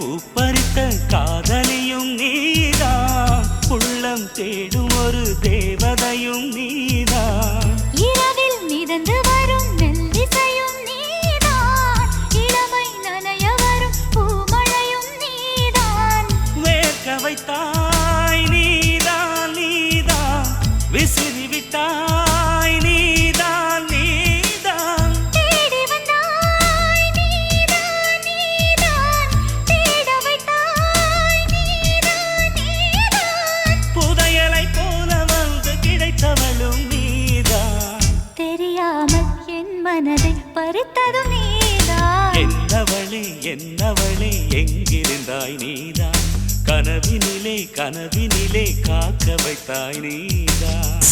பூப்பறித்த காதலியும் நீதான், உள்ளம் தேடும் ஒரு தேவதையும் நீதான். இரவில் மிதந்து வரும் மெல்லிசையும் நீதான், இளமை நனைய வரும் பூமழையும் நீதான். வேர்க்க வைத்தாய் நீதான் நீதான், விசிறி விட்டாய் நீதான் நீதான். தேடி வந்தாய் நீதான் நீதான், தேட வைத்தாய் நீதான் நீதான். புதையலை போல வந்து கிடைத்தவளும் நீதான். தெரியாமல் என் மனதை பறித்ததும் நீதான். என்னவளே எங்கிருந்தாய் நீதான், கனவினிலே காக்க வைத்தாய் நீதான்.